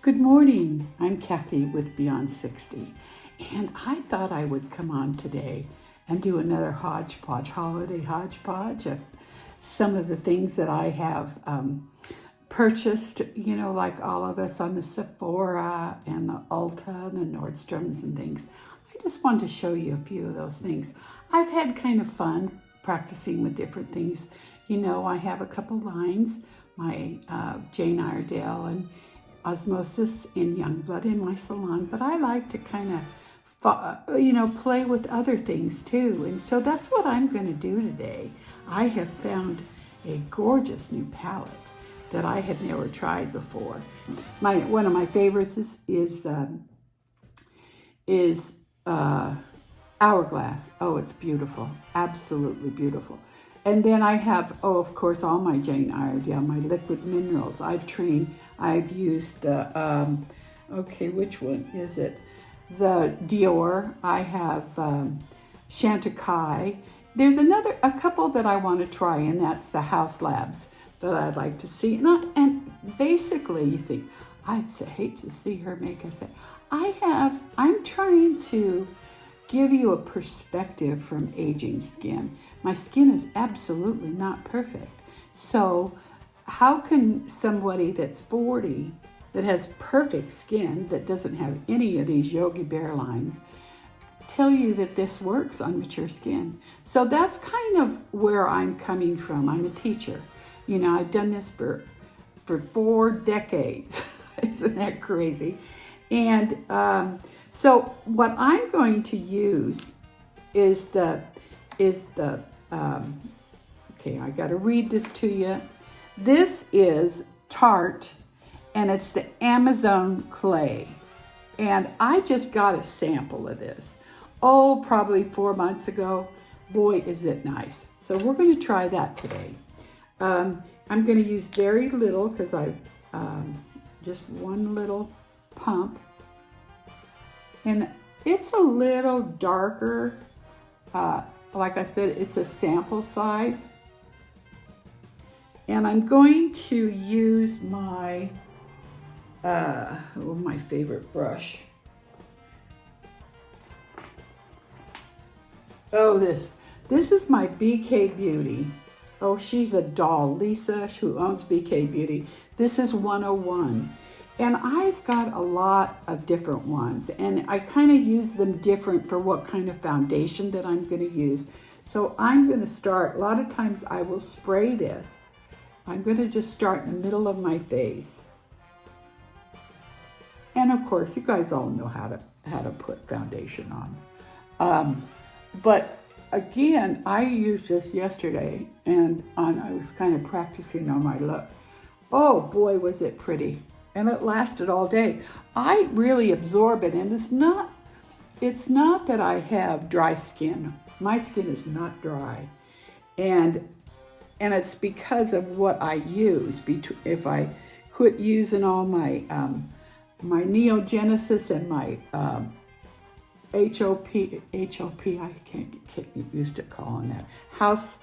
Good morning, I'm Kathie with Beyond 60, and I thought I would come on today and do another holiday hodgepodge of some of the things that I have purchased, like all of us on the Sephora and the Ulta and the Nordstroms and things. I just wanted to show you a few of those things. I've had kind of fun practicing with different things. I have a couple lines, my Jane Iredale and Osmosis and Youngblood in my salon, but I like to kind of, play with other things too. And so that's what I'm going to do today. I have found a gorgeous new palette that I had never tried before. One of my favorites is Hourglass. Oh, it's beautiful, absolutely beautiful. And then I have, of course, all my Jane Iredale, my liquid minerals. I've used the, which one is it? The Dior. I have Chantecaille. There's a couple that I want to try, and that's the House Labs that I'd like to see. And basically, you think, hate to see her make us say, I'm trying to give you a perspective from aging skin. My skin is absolutely not perfect. So how can somebody that's 40 that has perfect skin, that doesn't have any of these Yogi Bear lines, tell you that this works on mature skin? So that's kind of where I'm coming from. I'm a teacher. I've done this for 4 decades. Isn't that crazy? And so what I'm going to use is I got to read this to you. This is Tarte, and it's the Amazon clay. And I just got a sample of this. Probably 4 months ago. Boy, is it nice. So we're going to try that today. I'm going to use very little because I've just one little pump. And it's a little darker. Like I said, it's a sample size. And I'm going to use my favorite brush. This is my BK Beauty. She's a doll, Lisa, who owns BK Beauty. This is 101. And I've got a lot of different ones, and I kind of use them different for what kind of foundation that I'm going to use. So I'm going to start, a lot of times I will spray this. I'm going to just start in the middle of my face. And of course, you guys all know how to put foundation on. But again, I used this yesterday, and I was kind of practicing on my look. Oh boy, was it pretty. And it lasted all day. I really absorb it, and it's not that I have dry skin. My skin is not dry. And it's because of what I use. If I quit using all my my Neogenesis and my HOP, I can't get used to calling that, House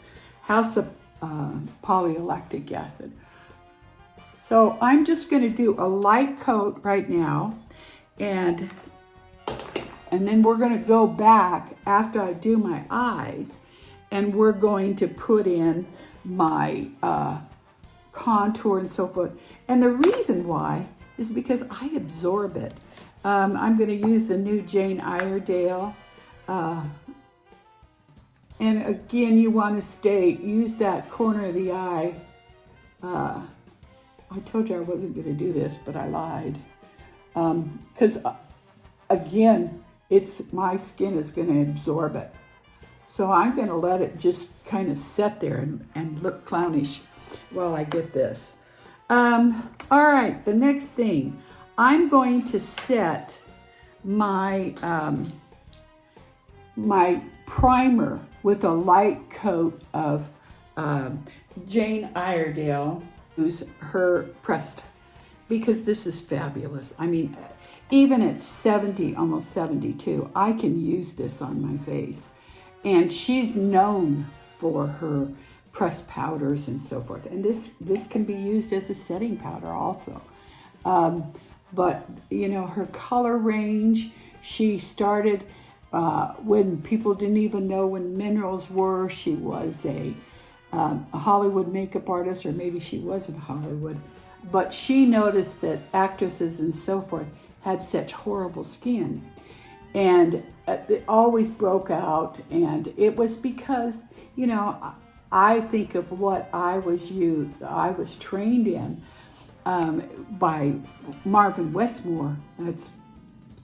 of Polylactic Acid. So I'm just going to do a light coat right now, and then we're going to go back after I do my eyes, and we're going to put in my contour and so forth. And the reason why is because I absorb it. I'm going to use the new Jane Iredale. And again, you want to use that corner of the eye. I told you I wasn't going to do this, but I lied. Because again, my skin is going to absorb it. So I'm going to let it just kind of sit there and look clownish while I get this. All right, the next thing, I'm going to set my my primer with a light coat of Jane Iredale. Use her pressed, because this is fabulous. I mean, even at 70, almost 72, I can use this on my face. And she's known for her pressed powders and so forth. And this can be used as a setting powder also. But, you know, her color range, she started when people didn't even know when minerals were. She was a Hollywood makeup artist, or maybe she wasn't Hollywood. But she noticed that actresses and so forth had such horrible skin. And it always broke out. And it was because, you know, I think of what I was trained in by Marvin Westmore. That's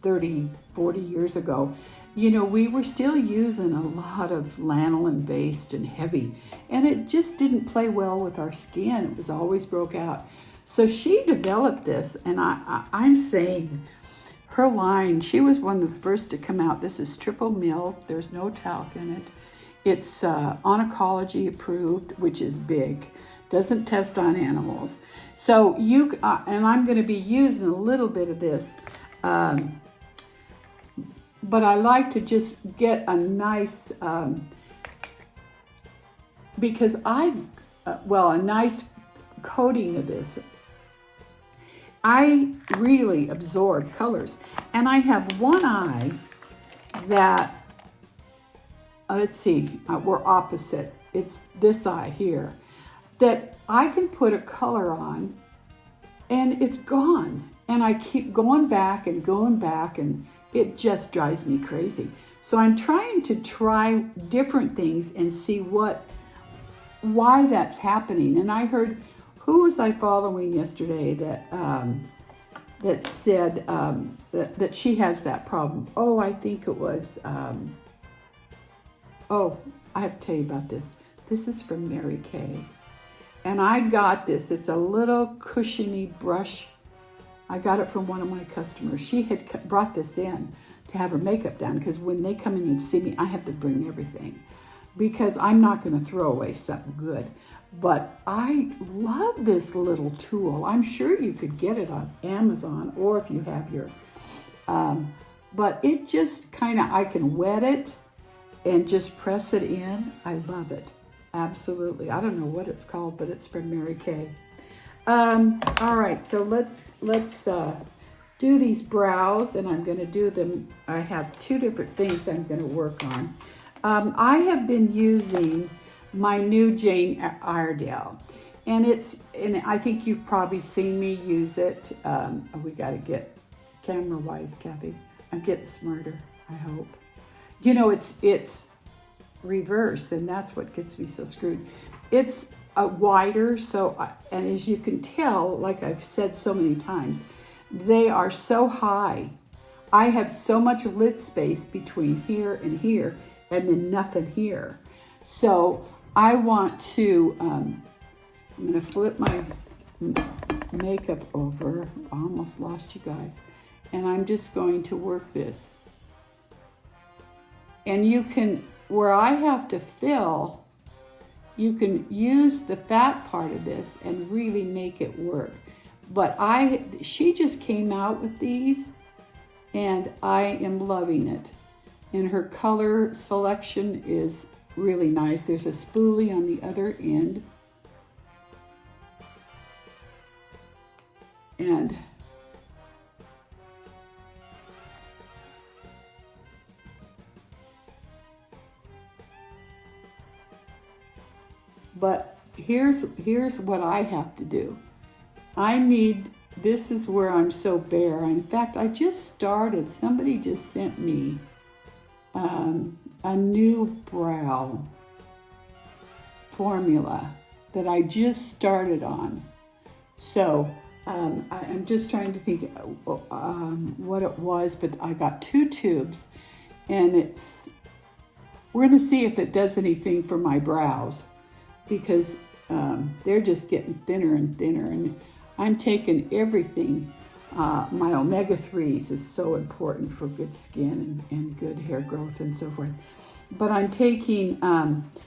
30, 40 years ago. You know, we were still using a lot of lanolin based and heavy, and it just didn't play well with our skin. It was always broke out. So she developed this, and I'm saying her line, she was one of the first to come out. This is triple milled. There's no talc in it. It's oncology approved, which is big. Doesn't test on animals. So you, and I'm going to be using a little bit of this, but I like to just get a nice, because a nice coating of this. I really absorb colors. And I have one eye that, let's see, we're opposite. It's this eye here, that I can put a color on and it's gone. And I keep going back, and it just drives me crazy. So I'm trying to try different things and see why that's happening. And I heard, who was I following yesterday that said that she has that problem? Oh, I think it was, I have to tell you about this. This is from Mary Kay. And I got this. It's a little cushiony brush. I got it from one of my customers. She had brought this in to have her makeup done, because when they come in and see me, I have to bring everything, because I'm not going to throw away something good. But I love this little tool. I'm sure you could get it on Amazon, or if you have your, but it just kind of, I can wet it and just press it in. I love it. Absolutely. I don't know what it's called, but it's from Mary Kay. All right, so let's do these brows, and I'm going to do them. I have two different things I'm going to work on. I have been using my new Jane Iredale, and I think you've probably seen me use it. We got to get camera-wise, Kathie. I'm getting smarter, I hope. You know, it's reverse, and that's what gets me so screwed. It's wider, and as you can tell, like I've said so many times, they are so high. I have so much lid space between here and here, and then nothing here. So I want to, I'm going to flip my makeup over. I almost lost you guys. And I'm just going to work this. And you can, where I have to fill, you can use the fat part of this and really make it work. But she just came out with these, and I am loving it. And her color selection is really nice. There's a spoolie on the other end. And but here's what I have to do. This is where I'm so bare. In fact, I just started, somebody just sent me a new brow formula that I just started on. So I'm just trying to think what it was, but I got 2 tubes, and we're going to see if it does anything for my brows, because they're just getting thinner and thinner, and I'm taking everything. My omega-3s is so important for good skin and good hair growth and so forth. But I'm taking,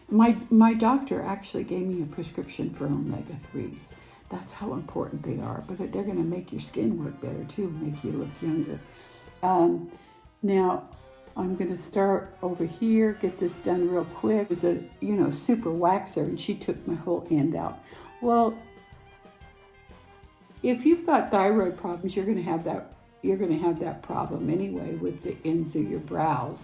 my doctor actually gave me a prescription for omega-3s. That's how important they are. But they're going to make your skin work better too, make you look younger. Now, I'm going to start over here, get this done real quick. It was a, super waxer, and she took my whole end out. Well, if you've got thyroid problems, you're going to have that. You're going to have that problem anyway with the ends of your brows.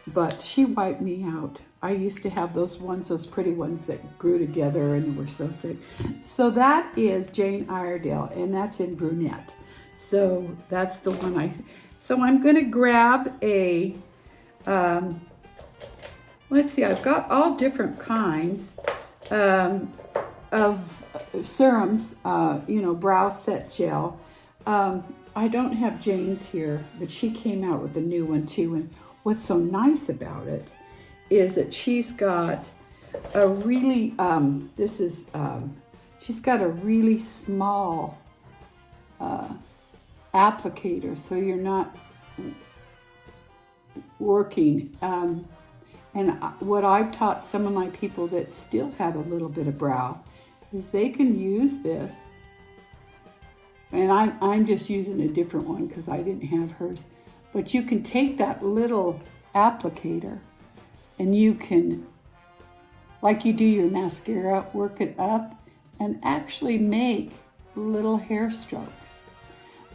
But she wiped me out. I used to have those pretty ones that grew together and were so thick. So that is Jane Iredale, and that's in brunette. So that's the one so I'm going to grab a, let's see, I've got all different kinds of serums, brow set gel. I don't have Jane's here, but she came out with a new one too. And what's so nice about it is that she's got a really, she's got a really small applicator, so you're not working. And what I've taught some of my people that still have a little bit of brow is they can use this. And I'm just using a different one because I didn't have hers. But you can take that little applicator and you can, like you do your mascara, work it up and actually make little hair strokes.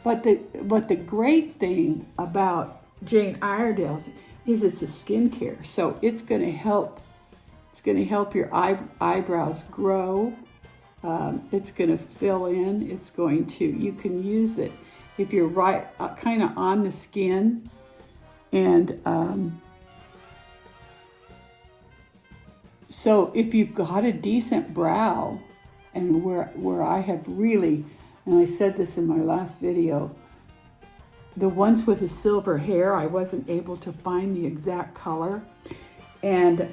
But the great thing about Jane Iredale's is it's a skincare. So it's going to help. It's going to help your eyebrows grow. It's going to fill in. It's going to, you can use it if you're right, kind of on the skin. And so if you've got a decent brow, and where I have really, and I said this in my last video, the ones with the silver hair, I wasn't able to find the exact color. And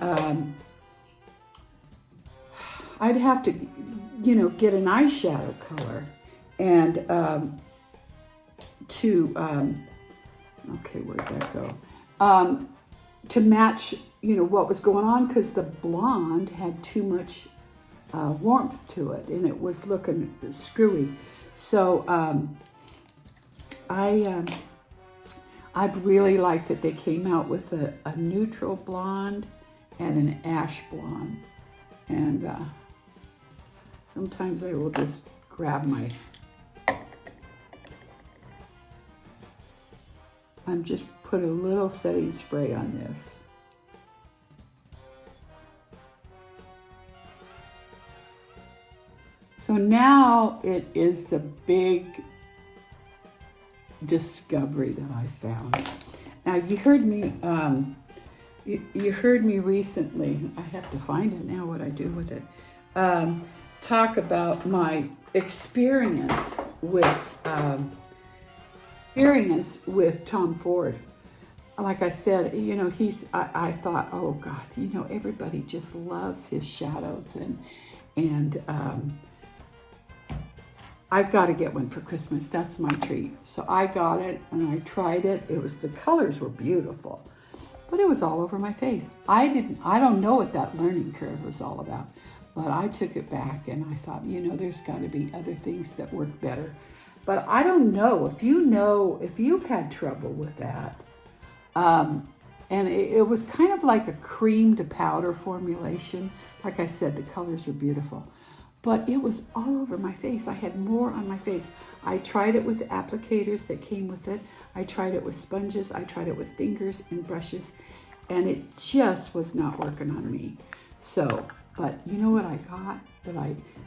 I'd have to, get an eyeshadow color and okay, where'd that go? To match, what was going on, because the blonde had too much warmth to it and it was looking screwy. So I've really liked that they came out with a neutral blonde and an ash blonde. And sometimes I will just grab I'm just put a little setting spray on this. So now it is the big discovery that I found. Now you heard me, you heard me recently, I have to find it now, what I do with it, talk about my experience with Tom Ford. Like I said, I thought, oh God, everybody just loves his shadows and I've got to get one for Christmas. That's my treat. So I got it and I tried it. The colors were beautiful, but it was all over my face. I don't know what that learning curve was all about, but I took it back and I thought, there's got to be other things that work better. But I don't know if you've had trouble with that. And it was kind of like a cream to powder formulation. Like I said, the colors were beautiful. But it was all over my face. I had more on my face. I tried it with the applicators that came with it. I tried it with sponges. I tried it with fingers and brushes. And it just was not working on me. So, but you know what I got?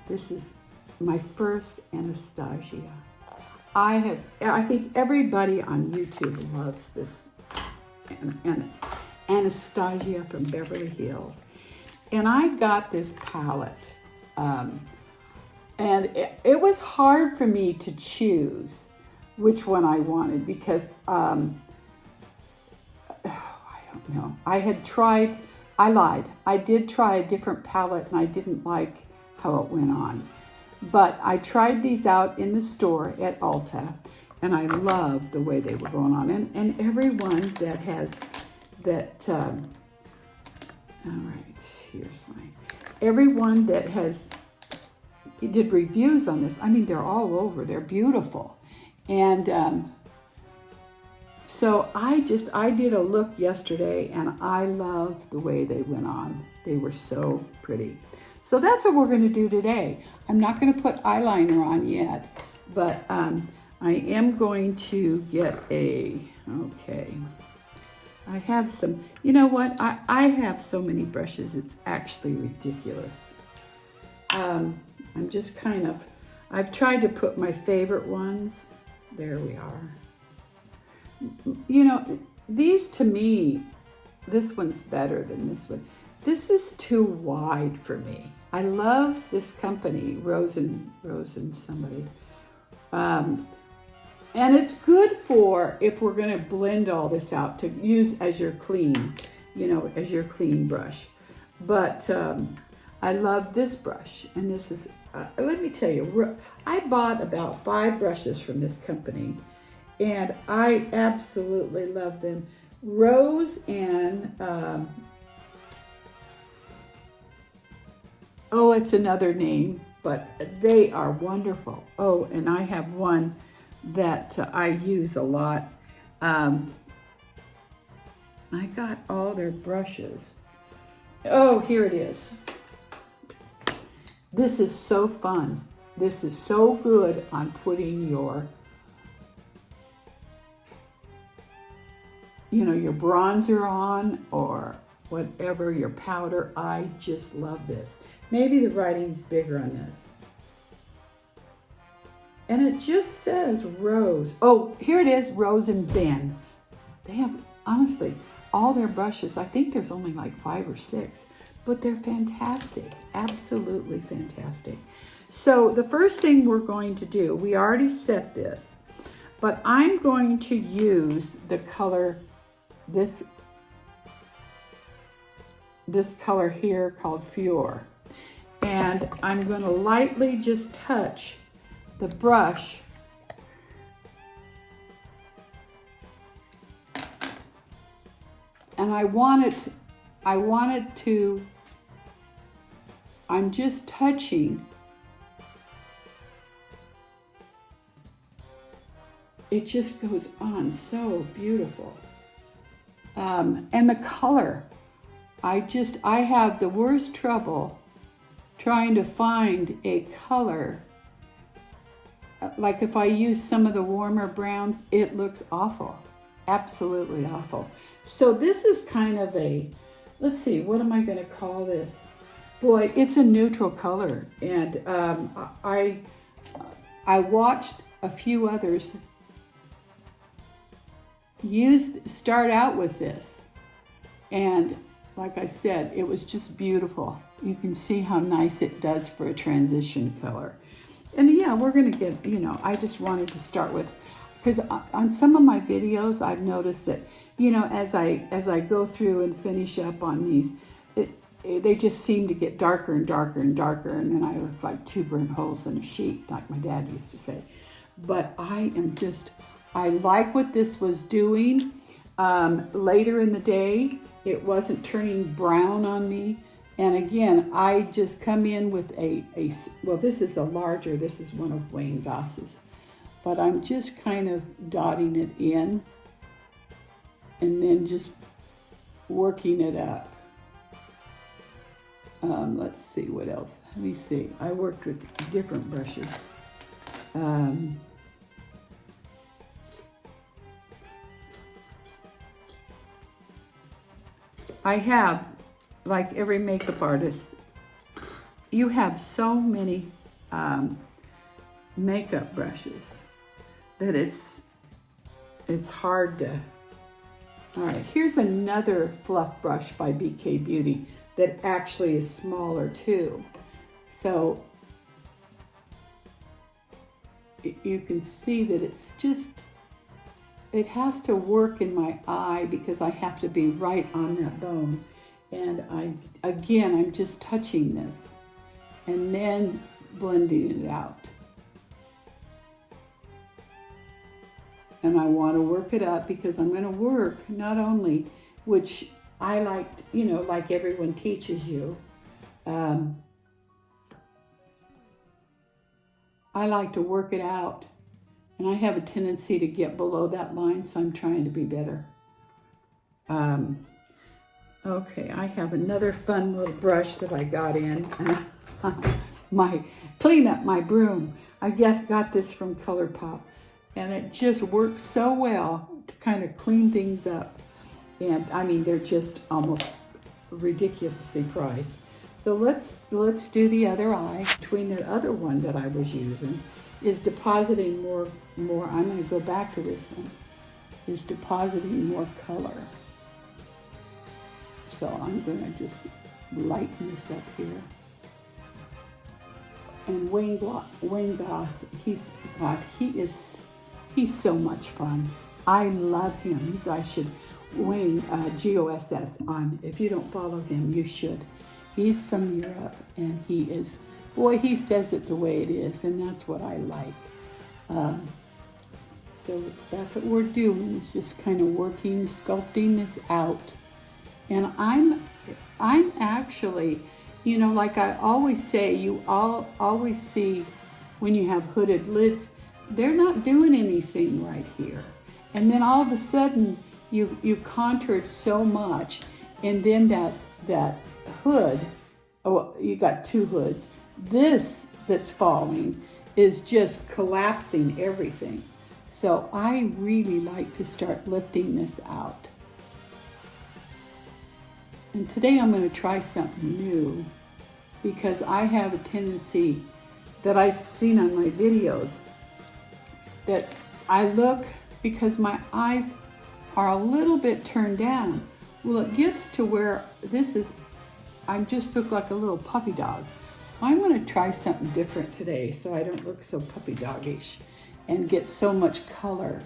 This is my first Anastasia. I think everybody on YouTube loves this Anastasia from Beverly Hills. And I got this palette. And it was hard for me to choose which one I wanted because, I don't know. I lied. I did try a different palette and I didn't like how it went on. But I tried these out in the store at Ulta and I loved the way they were going on. And everyone that has that, all right, here's mine. Everyone that did reviews on this, they're all over. They're beautiful. And so I did a look yesterday and I loved the way they went on. They were so pretty. So that's what we're going to do today. I'm not going to put eyeliner on yet, but I am going to get okay. I have some, you know what? I have so many brushes, it's actually ridiculous. I'm just kind of, I've tried to put my favorite ones. There we are. You know, these to me, this one's better than this one. This is too wide for me. I love this company, Rosen somebody. And it's good for if we're going to blend all this out to use as your clean, you know, as your clean brush. But I love this brush, and this is, let me tell you, I bought about 5 brushes from this company, and I absolutely love them. Rose and, oh, it's another name, but they are wonderful. Oh, and I have one that I use a lot. I got all their brushes. Oh, here it is. This is so fun. This is so good on putting your, you know, your bronzer on or whatever, your powder. I just love this. Maybe the writing's bigger on this. And it just says Rose. Oh, here it is, Rose and Ben. They have, honestly, all their brushes. I think there's only like 5 or 6, but they're fantastic. Absolutely fantastic. So the first thing we're going to do, we already set this, but I'm going to use the color, this color here called Fior. And I'm going to lightly just touch the brush and I want it to, I'm just touching. It just goes on so beautiful. And the color, I have the worst trouble trying to find a color. Like if I use some of the warmer browns, it looks awful. Absolutely awful. So this is kind of a, let's see, what am I going to call this? Boy, it's a neutral color. And I watched a few others start out with this. And like I said, it was just beautiful. You can see how nice it does for a transition color. And yeah, we're going to get, you know, I just wanted to start with, because on some of my videos, I've noticed that, you know, as I go through and finish up on these, they just seem to get darker and darker and darker. And then I look like 2 burnt holes in a sheet, like my dad used to say. But I like what this was doing. Later in the day, it wasn't turning brown on me. And again, I just come in with well, this is a larger, this is one of Wayne Goss's, but I'm just kind of dotting it in and then just working it up. Let's see what else. Let me see. I worked with different brushes. I have, like every makeup artist, you have so many makeup brushes that it's hard to. All right, here's another fluff brush by BK Beauty that actually is smaller too. So you can see that it's just, it has to work in my eye because I have to be right on that bone. And I'm just touching this and then blending it out. And I want to work it up because I'm going to work not only, which I liked, you know, like everyone teaches you. I like to work it out. And I have a tendency to get below that line, so I'm trying to be better. Okay, I have another fun little brush that I got in. my clean up my broom. I got this from ColourPop, and it just works so well to kind of clean things up. And I mean, they're just almost ridiculously priced. So let's do the other eye. Between the other one that I was using is depositing more. I'm going to go back to this one. Is depositing more color. So I'm going to just lighten this up here. And Wayne Goss, he's so much fun. I love him. You guys should, Wayne, GOSS on, if you don't follow him, you should. He's from Europe, and he is, boy, he says it the way it is, and that's what I like. So that's what we're doing, is just kind of working, sculpting this out. And I'm actually, you know, like I always say, you always see when you have hooded lids, they're not doing anything right here. And then all of a sudden, you've contoured so much, and then that hood, oh, you got two hoods. This that's falling is just collapsing everything. So I really like to start lifting this out. And today I'm going to try something new, because I have a tendency that I've seen on my videos that I look, because my eyes are a little bit turned down. Well, it gets to where I just look like a little puppy dog. So I'm going to try something different today so I don't look so puppy doggish and get so much color.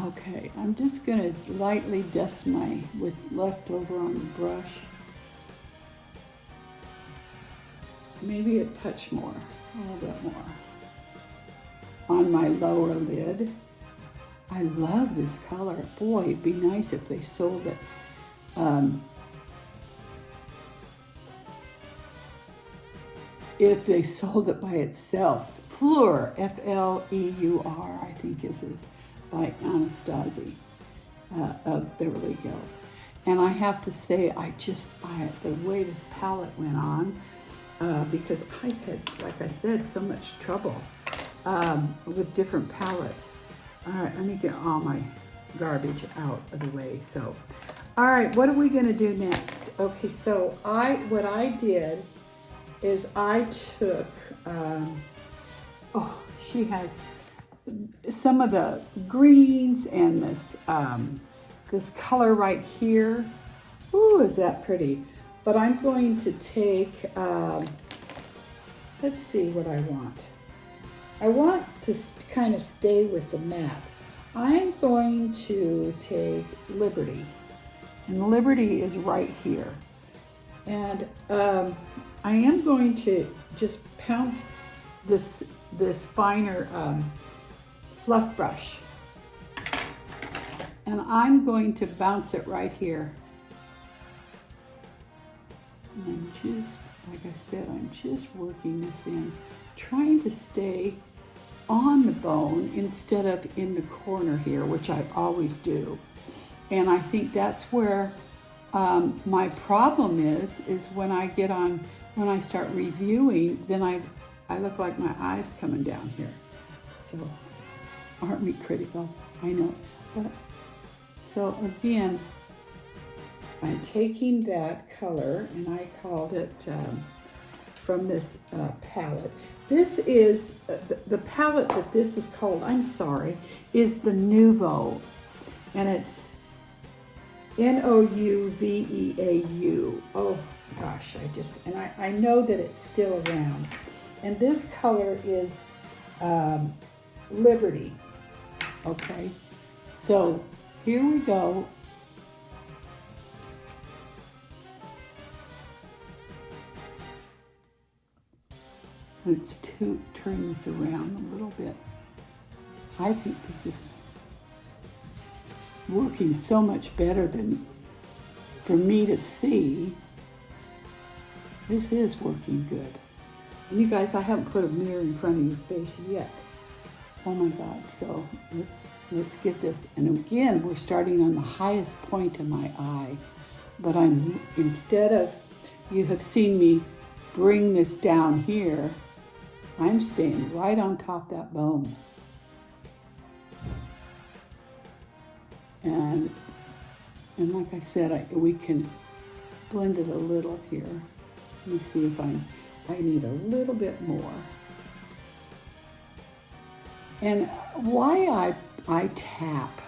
Okay, I'm just going to lightly dust with leftover on the brush. Maybe a touch more, a little bit more. On my lower lid. I love this color. Boy, it'd be nice if they sold it. If they sold it by itself. Fleur, F-L-E-U-R, I think is it, by Anastasia of Beverly Hills. And I have to say, the way this palette went on, because I've had, like I said, so much trouble with different palettes. All right, let me get all my garbage out of the way. So, all right, what are we gonna do next? Okay, so what I did is I took, she has some of the greens and this color right here. Ooh, is that pretty? But I'm going to take, let's see what I want. I want to kind of stay with the mattes. I'm going to take Liberty, and Liberty is right here. And I am going to just pounce this finer fluff brush, and I'm going to bounce it right here. And I'm just, like I said, I'm just working this in, trying to stay on the bone instead of in the corner here, which I always do. And I think that's where my problem is when I start reviewing, then I look like my eyes coming down here. So aren't we critical? I know. But so again, I'm taking that color, and I called it from this palette. This is, the palette that this is called, I'm sorry, is the Nouveau. And it's Nouveau. Oh gosh, I know that it's still around. And this color is Liberty. Okay, so here we go. Let's turn this around a little bit. I think this is working so much better than for me to see. This is working good. And you guys, I haven't put a mirror in front of your face yet. Oh my God, so let's get this. And again, we're starting on the highest point of my eye. but instead of, you have seen me bring this down here, I'm staying right on top of that bone. And like I said, we can blend it a little here. Let me see if I need a little bit more. And why I tap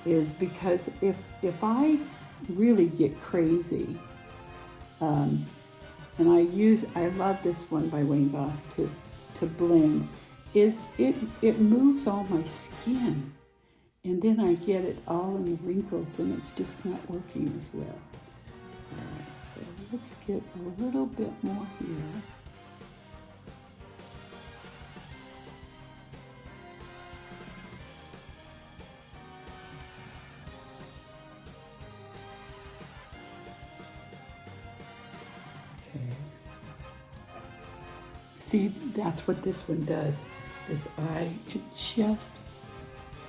is because if I really get crazy, and I love this one by Wayne Goss to blend, is it moves all my skin, and then I get it all in the wrinkles, and it's just not working as well. All right, so let's get a little bit more here. See, that's what this one does. This eye, it just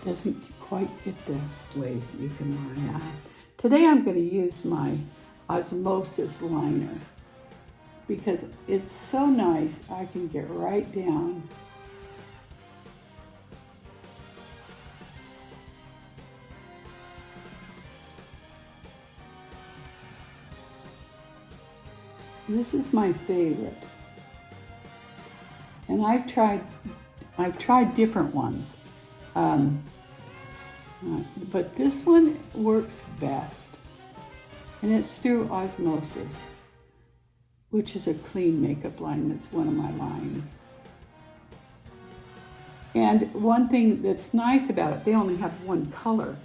doesn't quite get the ways you can line out. Today I'm going to use my Osmosis liner because it's so nice. I can get right down. This is my favorite. And I've tried different ones, but this one works best, and it's through Osmosis, which is a clean makeup line. That's one of my lines. And one thing that's nice about it, they only have one color,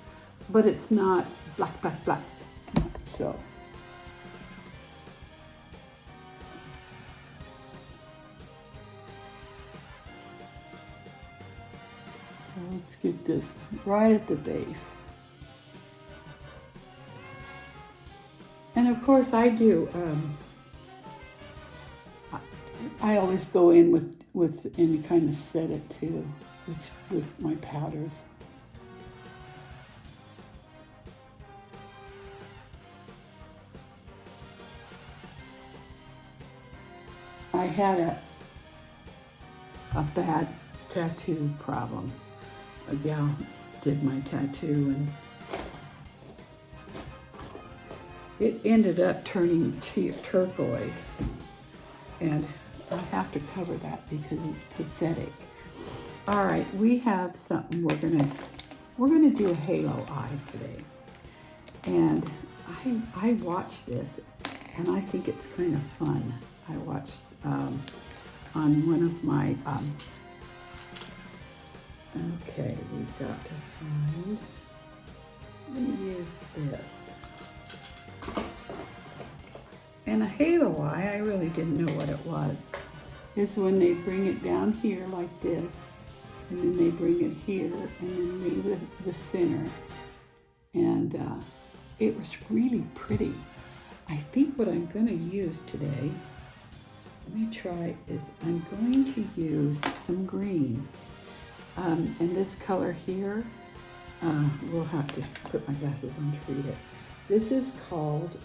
but it's not black, black, black. So. Let's get this right at the base. And of course I do, I always go in with any kind of set it too, with my powders. I had a bad tattoo problem. A gal did my tattoo and it ended up turning turquoise, and I have to cover that because it's pathetic. All right, we have something we're gonna do a halo eye today, and I watched this and I think it's kind of fun. I watched on one of my okay, we've got to find, let me use this. And a halo eye, I really didn't know what it was. Is when they bring it down here like this, and then they bring it here, and then leave the center. And it was really pretty. I think what I'm gonna use today, let me try, is I'm going to use some green. And this color here, we'll have to put my glasses on to read it. This is called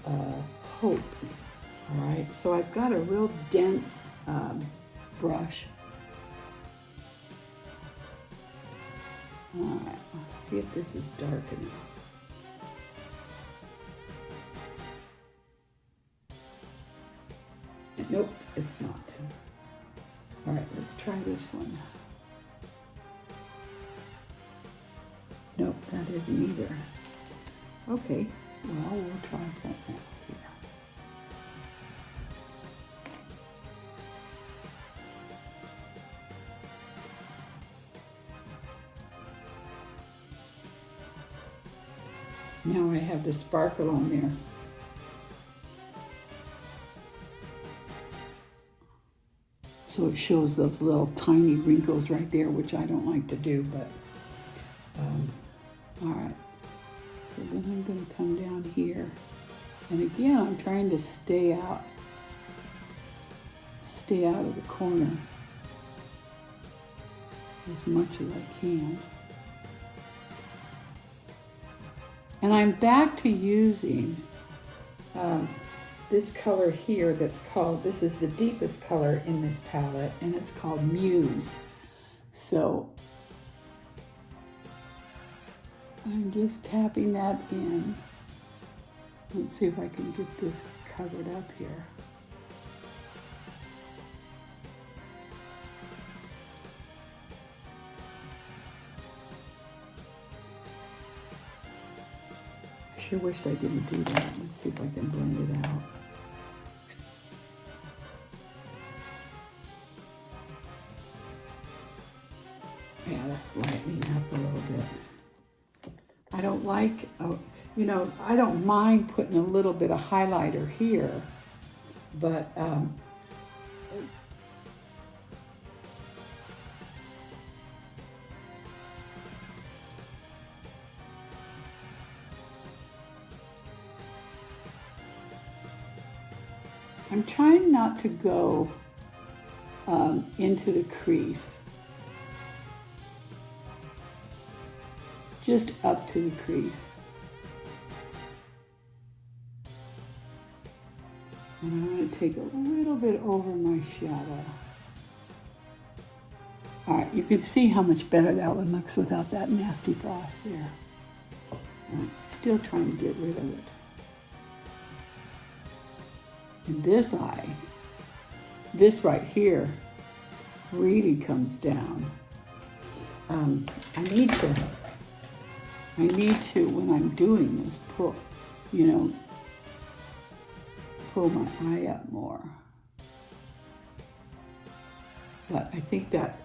Hope, all right? So I've got a real dense brush. All right, let's see if this is dark enough. Nope, it's not. All right, let's try this one. Nope, that isn't either. Okay, well, we'll try something else here. Now I have the sparkle on there. So it shows those little tiny wrinkles right there, which I don't like to do, but all right. So then I'm going to come down here, and again I'm trying to stay out of the corner as much as I can. And I'm back to using this color here that's called, this is the deepest color in this palette, and it's called Muse. So I'm just tapping that in. Let's see if I can get this covered up here. I sure wished I didn't do that. Let's see if I can blend it out. Yeah, that's lightening up a little bit. I don't like, you know, I don't mind putting a little bit of highlighter here, but I'm trying not to go into the crease. Just up to the crease. And I'm going to take a little bit over my shadow. All right, you can see how much better that one looks without that nasty frost there. Still trying to get rid of it. And this eye, this right here, really comes down. I need to, when I'm doing this, pull my eye up more. But I think that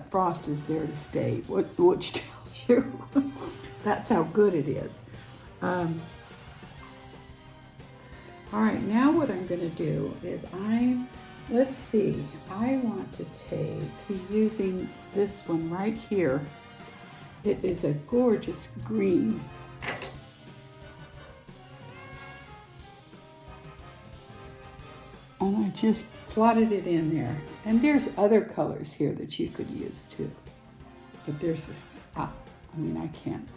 frost is there to stay, which tells you that's how good it is. All right, now what I'm going to do is let's see, I want to take, using this one right here. It is a gorgeous green. And I just plotted it in there. And there's other colors here that you could use too. But there's, I mean, I can't.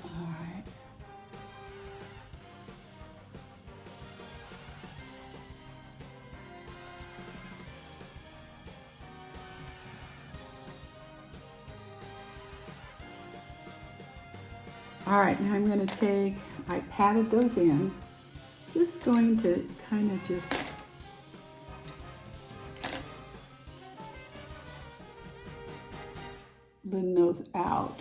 All right. All right, now I'm going to take, I patted those in, just going to kind of just blend those out.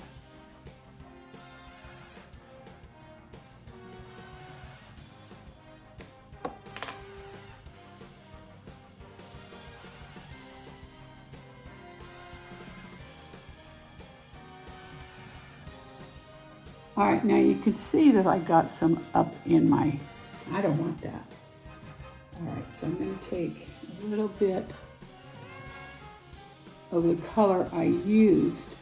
All right, now you can see that I got some up in my, I don't want that. All right, so I'm going to take a little bit of the color I used.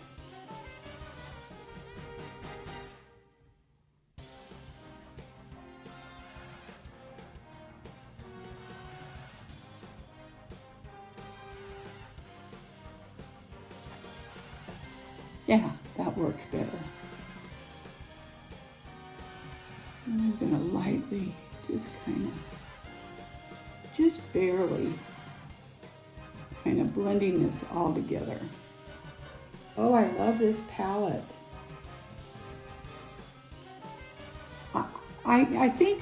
Yeah, that works better. And I'm going to lightly, just barely, kind of blending this all together. Oh, I love this palette. I think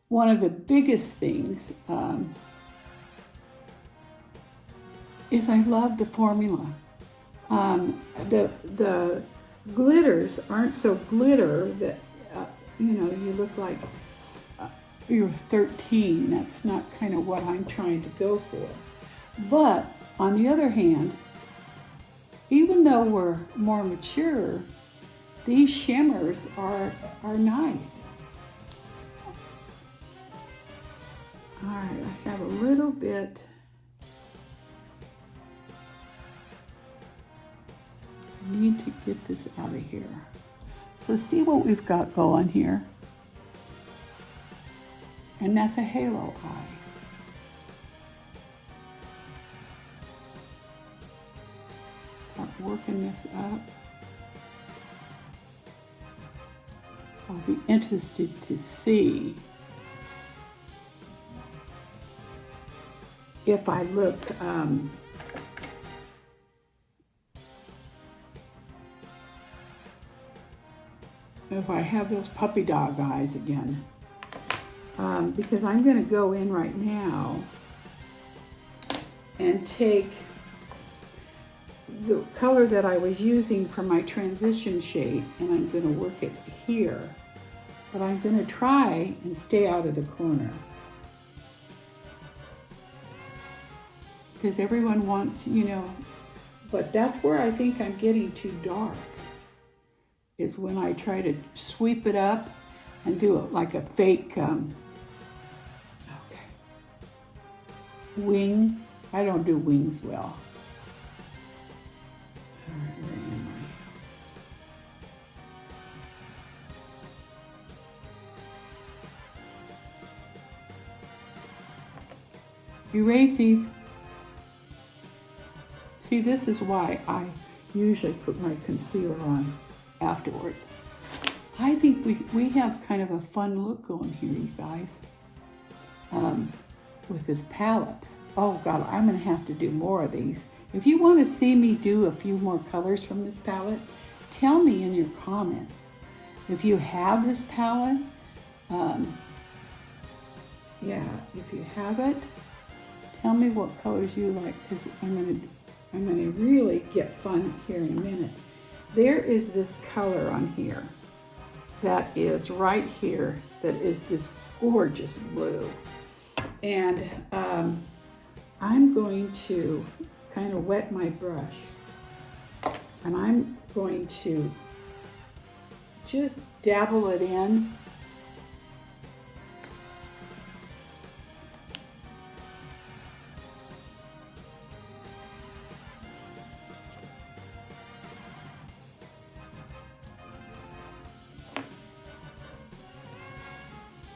one of the biggest things is I love the formula. The glitters aren't so glitter that you know, you look like you're 13. That's not kind of what I'm trying to go for. But on the other hand, even though we're more mature, these shimmers are nice. All right, I have a little bit. I need to get this out of here. So see what we've got going here. And that's a halo eye. Start working this up. I'll be interested to see if I look if I have those puppy dog eyes again. Because I'm going to go in right now and take the color that I was using for my transition shade, and I'm going to work it here. But I'm going to try and stay out of the corner, because everyone wants, you know, but that's where I think I'm getting too dark, is when I try to sweep it up and do it like a fake wing. I don't do wings well. All right, where am I? Erase these. See, this is why I usually put my concealer on afterward. I think we have kind of a fun look going here, you guys, with this palette. Oh God, I'm gonna have to do more of these. If you want to see me do a few more colors from this palette, tell me in your comments. If you have this palette, yeah, if you have it, tell me what colors you like, because I'm gonna really get fun here in a minute. There is this color on here that is right here, that is this gorgeous blue. And I'm going to kind of wet my brush, and I'm going to just dabble it in.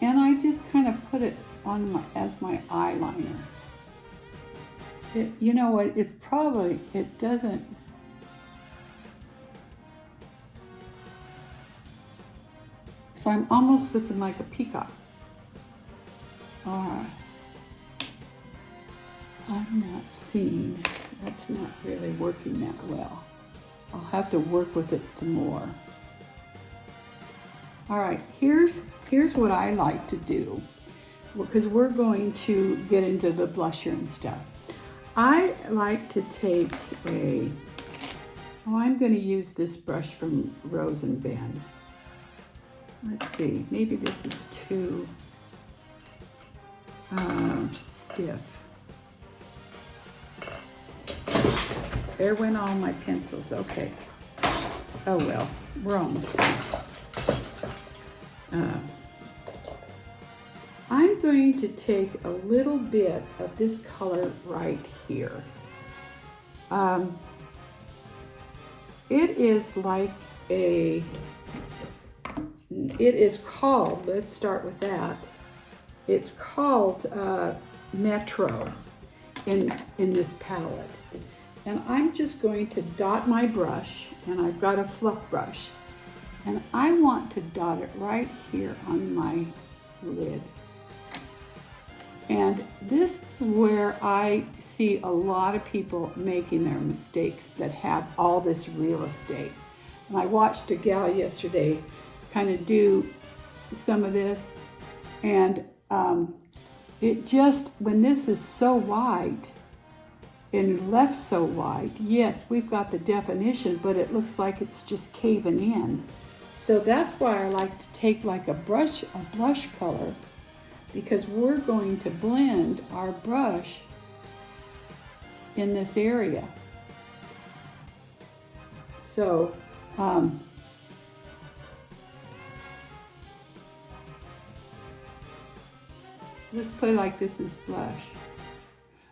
And I just kind of put it on as my eyeliner. You know what, it's probably, it doesn't, so I'm almost looking like a peacock. All right. I'm not seeing, that's not really working that well. I'll have to work with it some more. All right, here's what I like to do, because we're going to get into the blusher and stuff. I like to take I'm going to use this brush from Rose and Ben. Let's see, maybe this is too stiff. There went all my pencils, okay. Oh well, we're almost done. I'm going to take a little bit of this color right here. It is like it is called, let's start with that. It's called Metro in this palette. And I'm just going to dot my brush, and I've got a fluff brush. And I want to dot it right here on my lid. And this is where I see a lot of people making their mistakes that have all this real estate. And I watched a gal yesterday kind of do some of this, and it just, when this is so wide and left so wide, yes, we've got the definition, but it looks like it's just caving in. So that's why I like to take like a blush color, because we're going to blend our brush in this area. So, let's play like this is blush,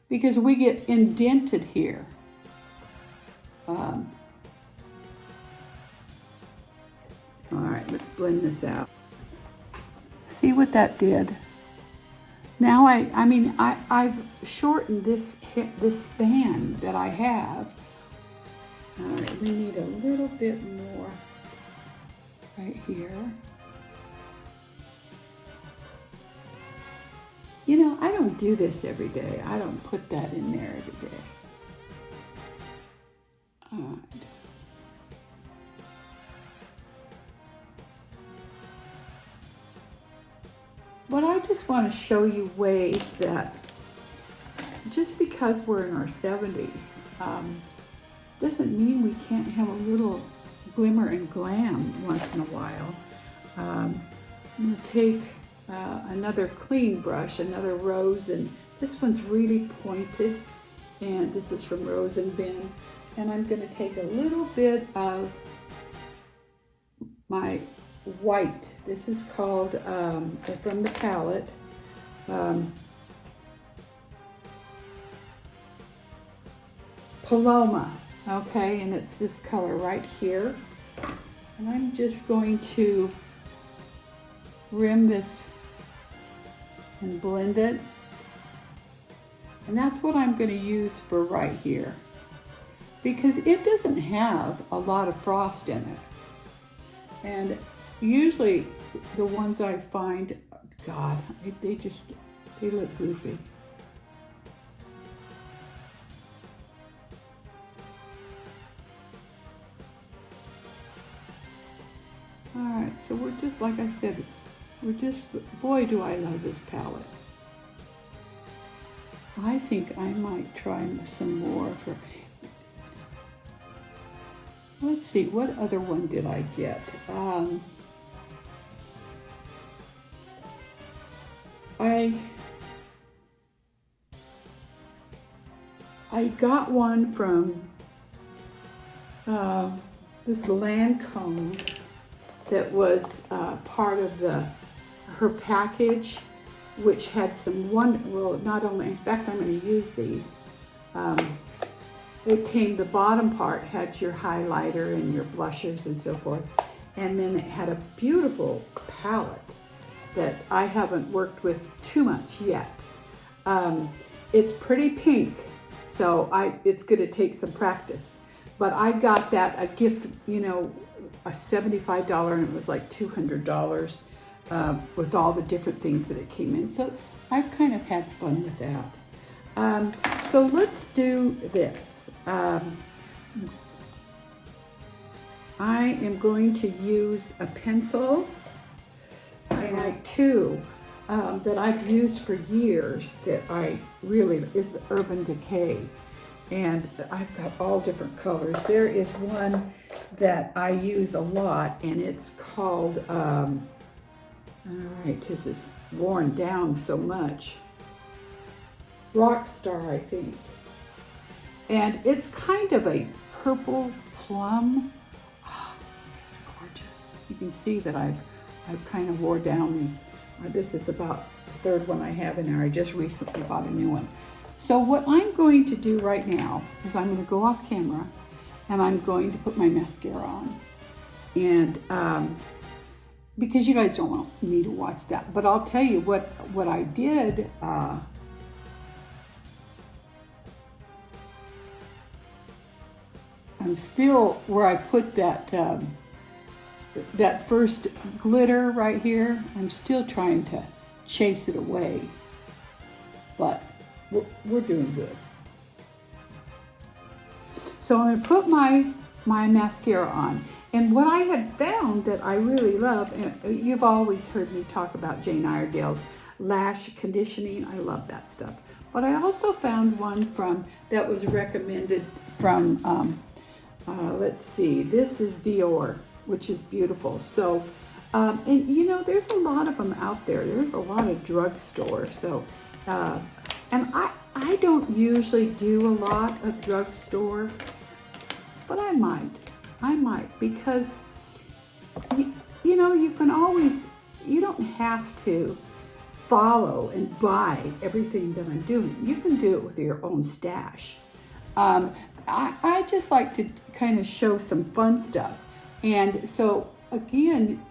because we get indented here. All right, let's blend this out. See what that did? Now I've shortened this span that I have. All right, we need a little bit more right here. You know, I don't do this every day. I don't put that in there every day. All right. But I just want to show you ways that just because we're in our 70s doesn't mean we can't have a little glimmer and glam once in a while. I'm going to take another clean brush, another rose, and this one's really pointed, and this is from Rose and Bin, and I'm going to take a little bit of my white. This is called, from the palette, Paloma, okay, and it's this color right here. And I'm just going to rim this and blend it. And that's what I'm going to use for right here, because it doesn't have a lot of frost in it. And usually the ones I find, God, they look goofy. All right, so we're just, like I said, boy, do I love this palette. I think I might try some more for, let's see, what other one did I get? I got one from this Lancome that was part of her package, which had some well, not only, in fact, I'm going to use these. It came, the bottom part had your highlighter and your blushers and so forth, and then it had a beautiful palette that I haven't worked with too much yet. It's pretty pink, so it's going to take some practice. But I got that a gift, you know, a $75, and it was like $200 with all the different things that it came in. So I've kind of had fun with that. So let's do this. I am going to use a pencil. I like two that I've used for years that is the Urban Decay. And I've got all different colors. There is one that I use a lot, and it's called, all right, this is worn down so much. Rockstar, I think. And it's kind of a purple plum. Oh, it's gorgeous. You can see that I've kind of wore down these. This is about the third one I have in there. I just recently bought a new one. So what I'm going to do right now is I'm going to go off camera and I'm going to put my mascara on. And because you guys don't want me to watch that, but I'll tell you what I did. I'm still where I put that that first glitter right here. I'm still trying to chase it away, but we're doing good. So I'm going to put my mascara on. And what I had found that I really love, and you've always heard me talk about Jane Iredale's lash conditioning. I love that stuff. But I also found one that was recommended from, let's see, this is Dior, which is beautiful. So, and you know, there's a lot of them out there. There's a lot of drugstore. So, and I don't usually do a lot of drugstore, but I might, because you know, you can always, you don't have to follow and buy everything that I'm doing. You can do it with your own stash. I just like to kind of show some fun stuff. And so again,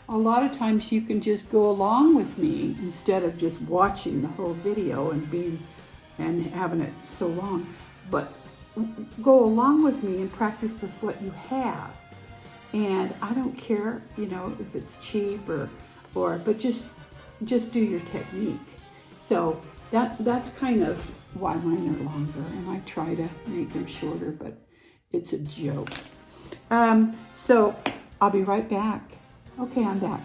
a lot of times you can just go along with me instead of just watching the whole video and having it so long. But go along with me and practice with what you have. And I don't care, you know, if it's cheap or but just do your technique. So that's kind of why mine are longer, and I try to make them shorter, but it's a joke. So I'll be right back. Okay, I'm back.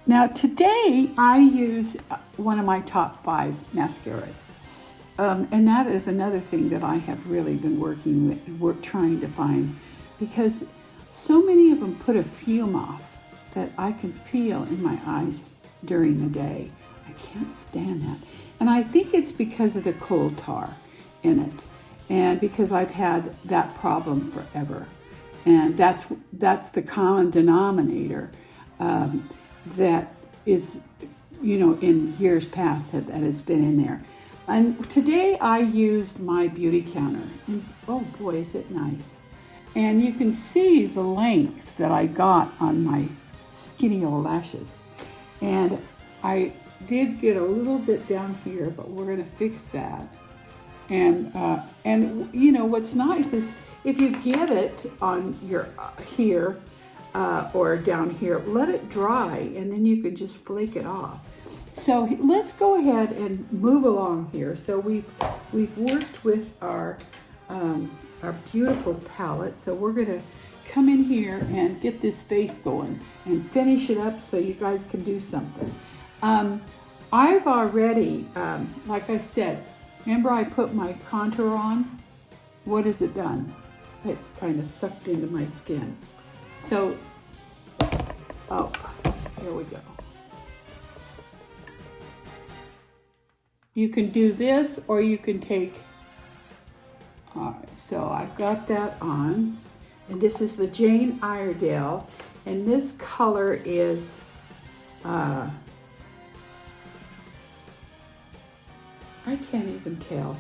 Now today I use one of my top 5 mascaras. And that is another thing that I have really been working with, trying to find, because so many of them put a fume off that I can feel in my eyes during the day. I can't stand that. And I think it's because of the coal tar in it, and because I've had that problem forever. And that's the common denominator that is, in years past that has been in there. And today I used my beauty counter, and oh boy, is it nice. And you can see the length that I got on my skinny old lashes. And I did get a little bit down here, but we're gonna fix that. And what's nice is if you get it on your here or down here, let it dry, and then you can just flake it off. So let's go ahead and move along here. So we've worked with our beautiful palette. So we're gonna come in here and get this face going and finish it up so you guys can do something. I've already, like I said, remember I put my contour on? What has it done? It's kind of sucked into my skin. So, here we go. You can do this, or you can take, all right, so I've got that on, and this is the Jane Iredale, and this color is, I can't even tell.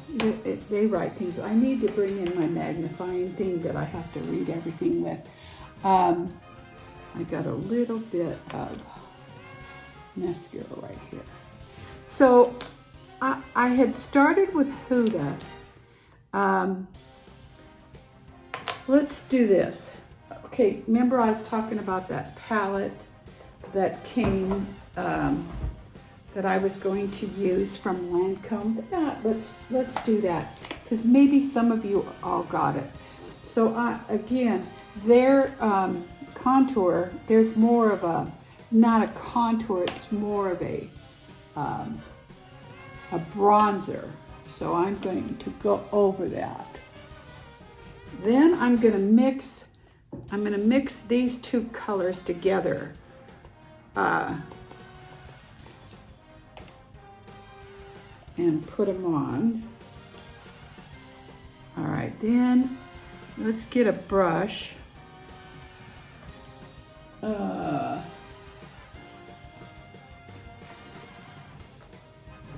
They write things. I need to bring in my magnifying thing that I have to read everything with. I got a little bit of mascara right here. So I had started with Huda. Let's do this. Okay, remember I was talking about that palette that came, that I was going to use from Lancome. Let's do that, because maybe some of you all got it. So again, their contour, there's more of a, not a contour, it's more of a bronzer. So I'm going to go over that. Then I'm going to mix these two colors together. And put them on. All right, then let's get a brush.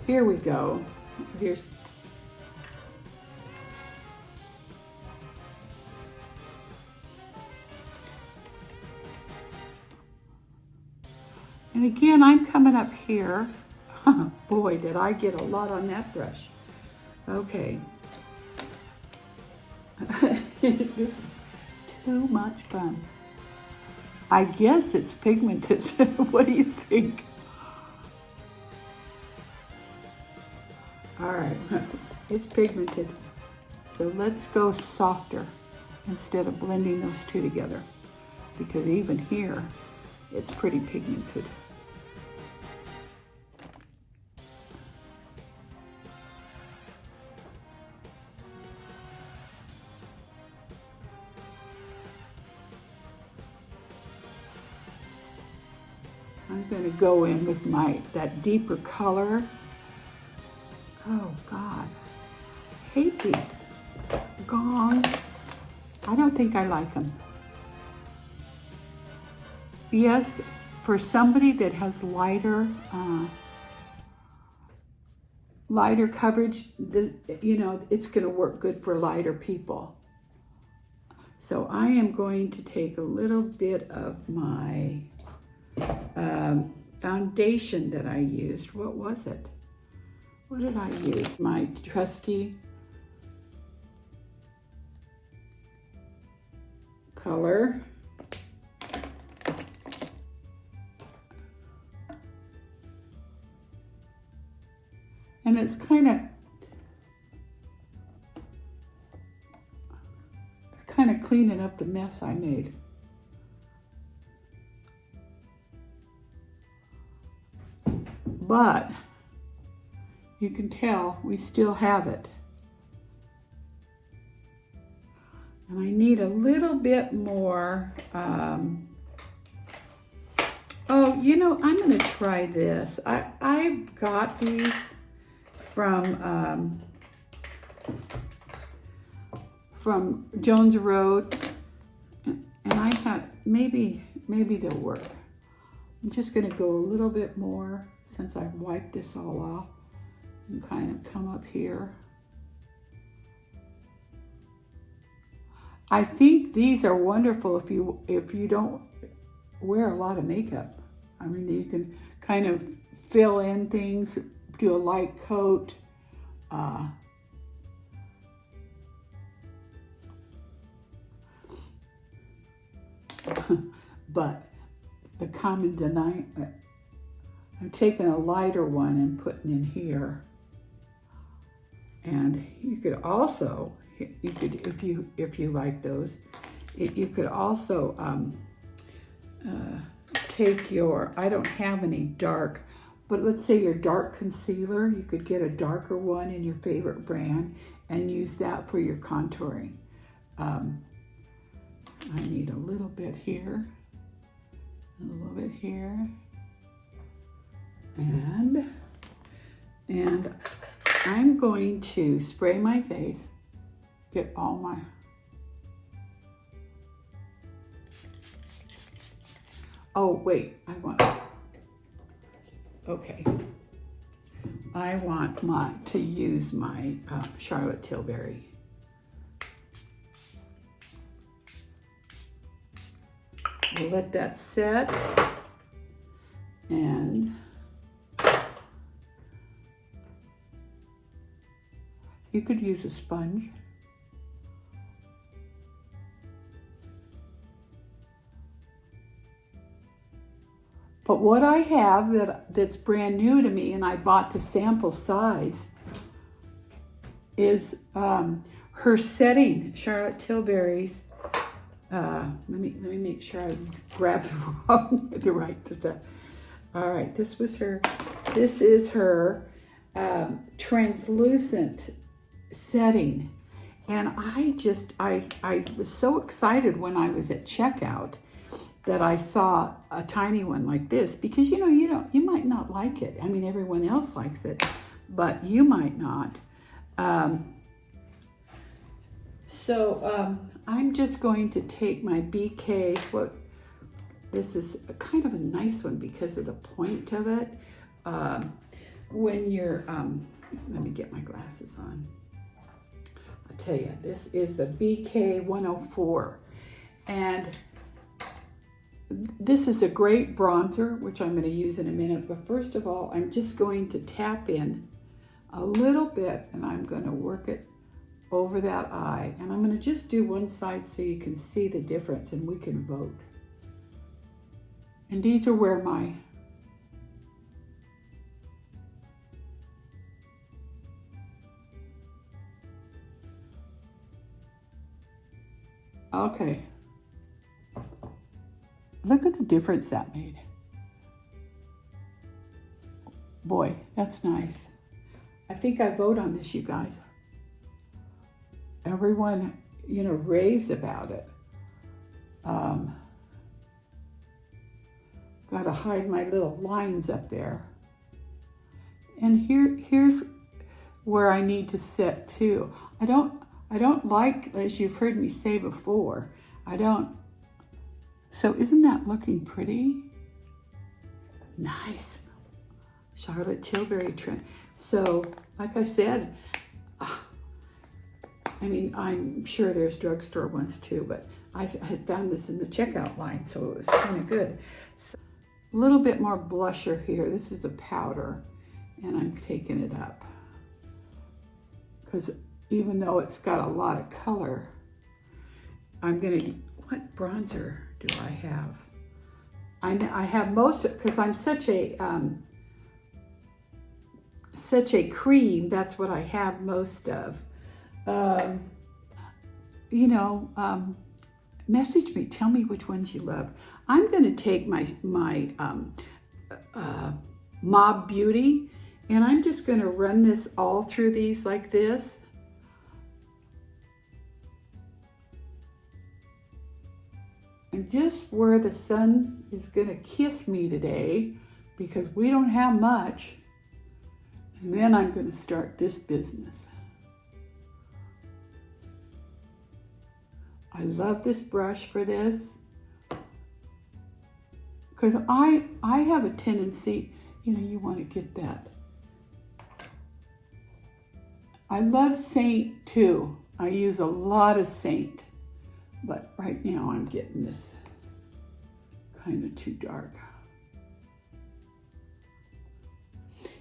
Here we go. Here's and again, I'm coming up here. Boy, did I get a lot on that brush. Okay. This is too much fun. I guess it's pigmented. What do you think? All right, it's pigmented. So let's go softer instead of blending those two together, because even here, it's pretty pigmented. I'm going to go in with that deeper color. Oh God, I hate these. Gone. I don't think I like them. Yes, for somebody that has lighter coverage, it's going to work good for lighter people. So I am going to take a little bit of my foundation that I used. What was it? What did I use? My trusty color. And it's kind of cleaning up the mess I made. But you can tell we still have it. And I need a little bit more, oh, you know, I'm gonna try this. I got these from Jones Road, and I thought maybe they'll work. I'm just gonna go a little bit more since I've wiped this all off and kind of come up here. I think these are wonderful if you don't wear a lot of makeup. I mean, you can kind of fill in things, do a light coat. But the common denominator, I'm taking a lighter one and putting in here. And you could also, if you like those, you could also take your, I don't have any dark, but let's say your dark concealer, you could get a darker one in your favorite brand and use that for your contouring. I need a little bit here, a little bit here, and I'm going to spray my face, get all my, oh wait, okay. I want to use my Charlotte Tilbury. We'll let that set, and you could use a sponge. But what I have that's brand new to me, and I bought the sample size, is her setting, Charlotte Tilbury's. Let me make sure I grab the right stuff. All right, this is her translucent setting. And I was so excited when I was at checkout that I saw a tiny one like this, because you might not like it. I mean, everyone else likes it, but you might not. So I'm just going to take my BK, this is kind of a nice one because of the point of it. When you're, let me get my glasses on. I'll tell you, this is the BK 104. And this is a great bronzer, which I'm going to use in a minute. But first of all, I'm just going to tap in a little bit, and I'm going to work it over that eye. And I'm going to just do one side so you can see the difference and we can vote. And these are where my okay. Look at the difference that made. Boy, that's nice. I think I vote on this, you guys. Everyone, raves about it. Got to hide my little lines up there. And here's where I need to set too. I don't like, as you've heard me say before, so isn't that looking pretty? Nice. Charlotte Tilbury trend. So, like I said, I mean, I'm sure there's drugstore ones too, but I had found this in the checkout line, so it was kind of good. So, a little bit more blusher here. This is a powder, and I'm taking it up. Because even though it's got a lot of color, what bronzer do I have? I have most, because I'm such a, such a cream. That's what I have most of. You know, message me. Tell me which ones you love. I'm going to take my Mob Beauty, and I'm just going to run this all through these like this. And just where the sun is going to kiss me today, because we don't have much. And then I'm going to start this business. I love this brush for this, because I have a tendency, you know, you want to get that. I love Saint too. I use a lot of Saint, but right now I'm getting this kind of too dark.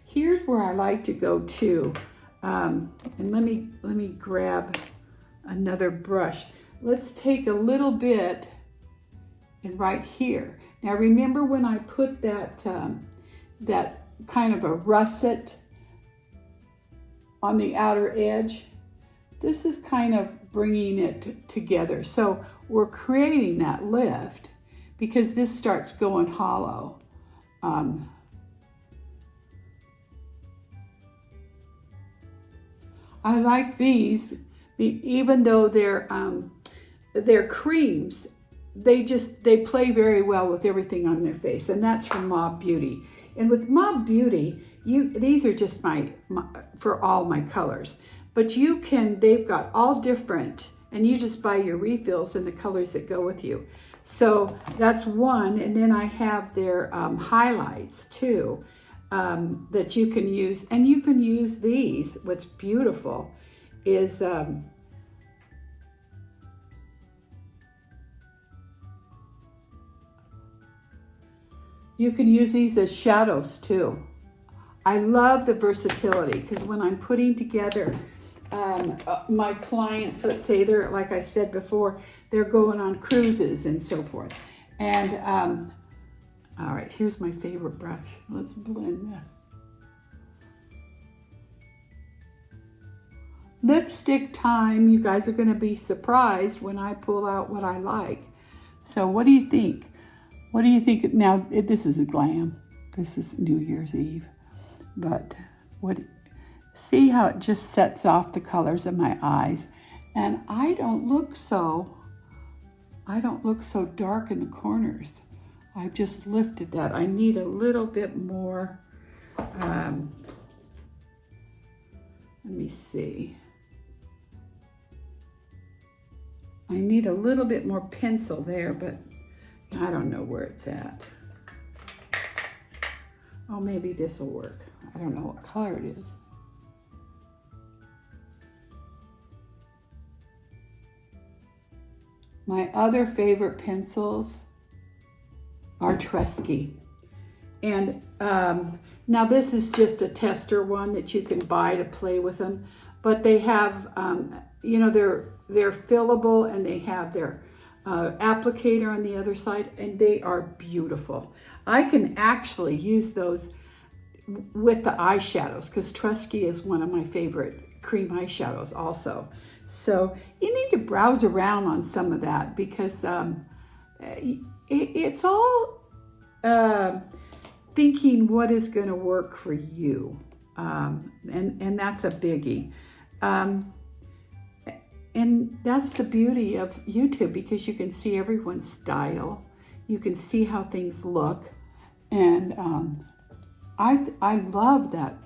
Here's where I like to go too, and let me grab another brush. Let's take a little bit and right here. Now remember when I put that that kind of a russet on the outer edge? This is kind of bringing it together. So we're creating that lift because this starts going hollow. I like these, even though they're creams, they play very well with everything on their face, and that's from Mob Beauty. And with Mob Beauty, these are just my for all my colors, but they've got all different, and you just buy your refills and the colors that go with you. So that's one, and then I have their highlights too, that you can use, and you can use these. What's beautiful is you can use these as shadows too. I love the versatility, because when I'm putting together my clients, let's say they're, like I said before, they're going on cruises and so forth. And all right, here's my favorite brush. Let's blend this. Lipstick time. You guys are going to be surprised when I pull out what I like. So what do you think? What do you think? Now, this is a glam. This is New Year's Eve. But see how it just sets off the colors of my eyes. And I don't look so dark in the corners. I've just lifted that. I need a little bit more, let me see. I need a little bit more pencil there, but I don't know where it's at. Oh, maybe this will work. I don't know what color it is. My other favorite pencils are Tresky. And now this is just a tester one that you can buy to play with them. But they have, you know, they're fillable, and they have their applicator on the other side, and they are beautiful. I can actually use those with the eyeshadows, because Tresky is one of my favorite cream eyeshadows also. So you need to browse around on some of that, because it's all thinking what is going to work for you, and that's a biggie. And that's the beauty of YouTube, because you can see everyone's style. You can see how things look. And I love that.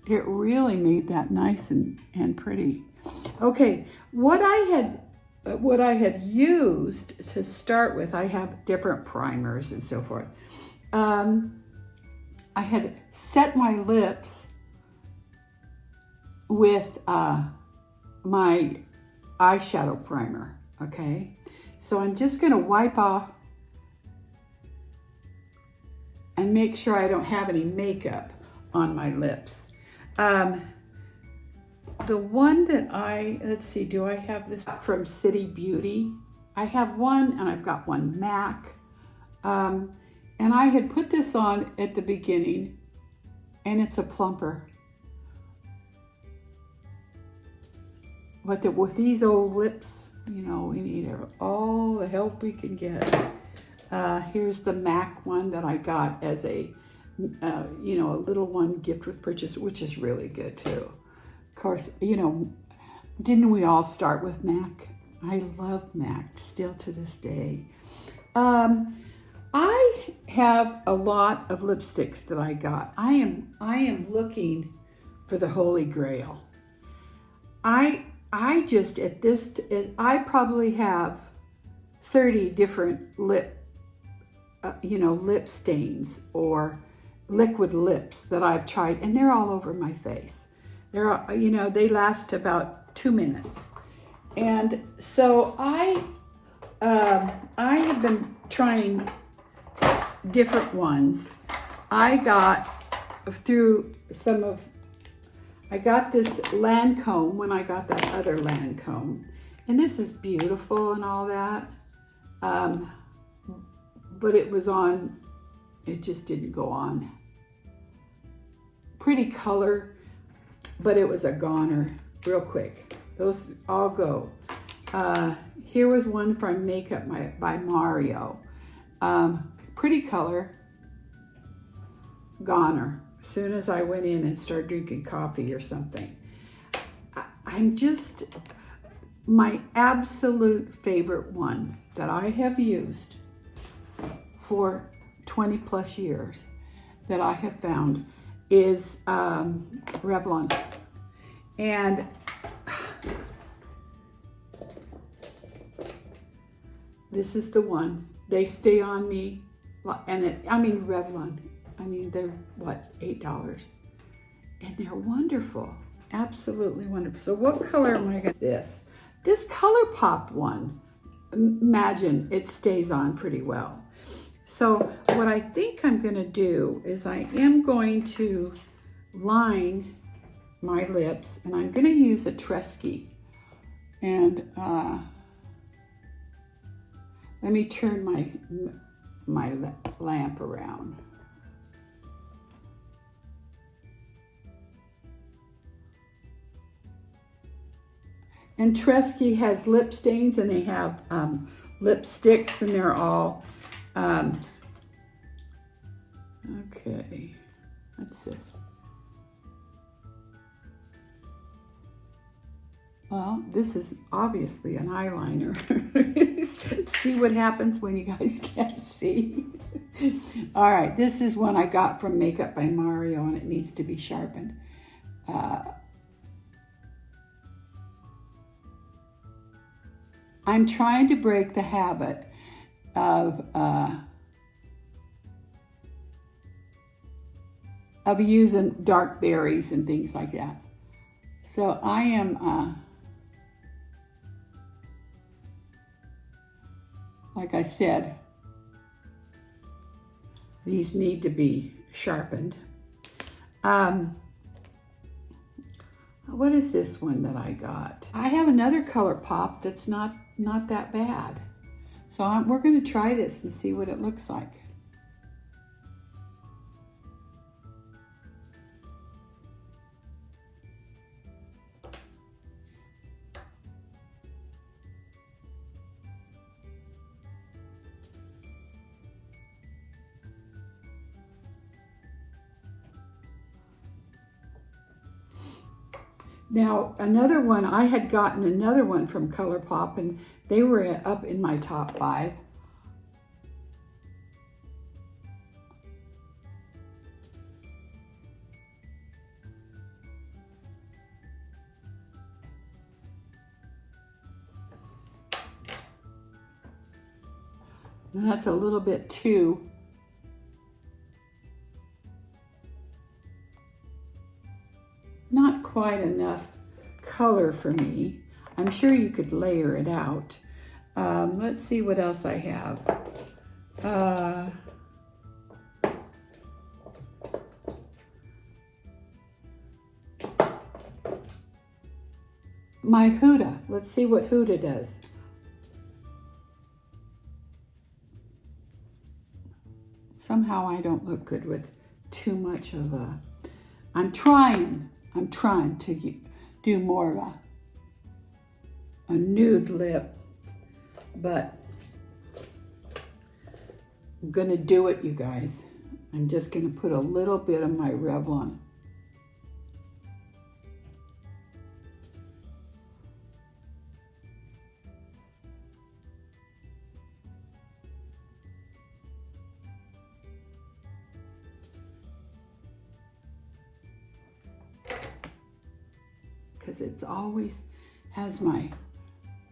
It really made that nice and pretty. Okay, what I had used to start with, I have different primers and so forth. I had set my lips with my eyeshadow primer, okay? So I'm just gonna wipe off and make sure I don't have any makeup on my lips. The one that let's see, do I have this from City Beauty? I have one, and I've got one MAC. And I had put this on at the beginning, and it's a plumper. But with these old lips, you know, we need all the help we can get. Here's the MAC one that I got as a, you know, a little one gift with purchase, which is really good too. Of course, you know, didn't we all start with MAC? I love MAC still to this day. I have a lot of lipsticks that I got. I am looking for the Holy Grail. I just I probably have 30 different lip stains or liquid lips that I've tried, and they're all over my face. They're, you know, they last about 2 minutes. And so I have been trying different ones. I got this Lancome when I got that other Lancome. And this is beautiful and all that. But it just didn't go on. Pretty color, but it was a goner real quick. Those all go. Here was one from Makeup by Mario. Pretty color, goner. As soon as I went in and started drinking coffee or something. My absolute favorite one that I have used for 20 plus years that I have found is Revlon. And this is the one. They stay on me. And Revlon. They're what, $8? And they're wonderful. Absolutely wonderful. So what color am I going to this? This Color Pop one, imagine it stays on pretty well. So what I think I'm going to do is I am going to line my lips, and I'm going to use a Tresky. And let me turn my lamp around. And Tresky has lip stains, and they have lipsticks, and they're all, okay, what's this? Well, this is obviously an eyeliner. See what happens when you guys can't see. All right, this is one I got from Makeup by Mario, and it needs to be sharpened. I'm trying to break the habit of using dark berries and things like that. So I am, like I said, these need to be sharpened. What is this one that I got? I have another Color Pop that's not that bad. So we're going to try this and see what it looks like. Now, another one, I had gotten another one from Color Pop, and they were up in my top 5. And that's a little bit too. Not quite enough color for me. I'm sure you could layer it out. Let's see what else I have. My Huda. Let's see what Huda does. Somehow I don't look good with too much of I'm trying to do more of a nude lip, but I'm gonna do it, you guys. I'm just gonna put a little bit of my Revlon. Because it's always has a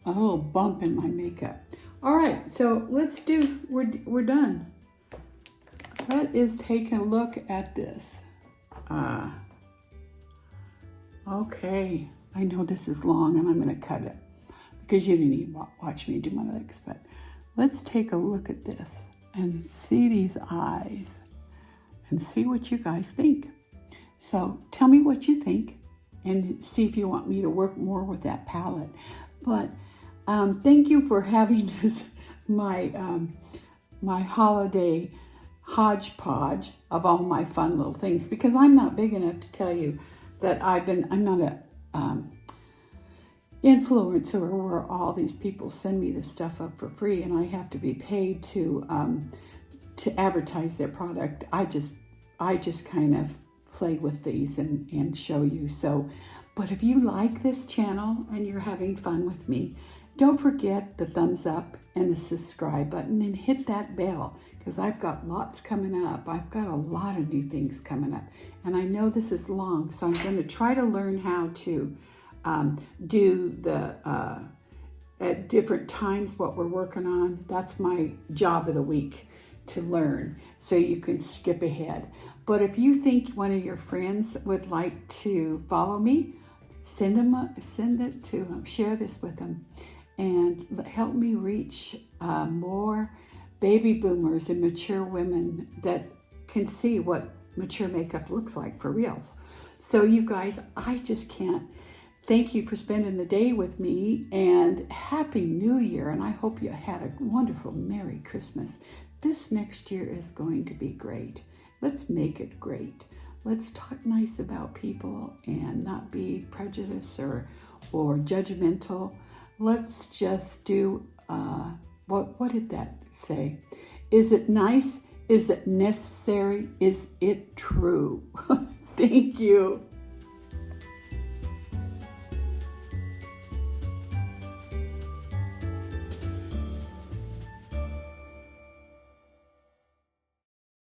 little bump in my makeup. All right, so let's do, we're done. Let us take a look at this. Okay, I know this is long and I'm gonna cut it because you didn't even watch me do my legs, but let's take a look at this and see these eyes and see what you guys think. So tell me what you think and see if you want me to work more with that palette. But thank you for having this, my holiday hodgepodge of all my fun little things, because I'm not big enough to tell you that I'm not a influencer where all these people send me this stuff up for free and I have to be paid to advertise their product. I just kind of play with these and show you. So, but if you like this channel and you're having fun with me, don't forget the thumbs up and the subscribe button and hit that bell, because I've got lots coming up. I've got a lot of new things coming up, and I know this is long, so I'm going to try to learn how to do the at different times what we're working on. That's my job of the week, to learn, so you can skip ahead. But if you think one of your friends would like to follow me, send it to them, share this with them, and help me reach more baby boomers and mature women that can see what mature makeup looks like for reals. So you guys, I just can't thank you for spending the day with me, and Happy New Year, and I hope you had a wonderful Merry Christmas. This next year is going to be great. Let's make it great. Let's talk nice about people and not be prejudiced or judgmental. Let's just do, what did that say? Is it nice? Is it necessary? Is it true? Thank you.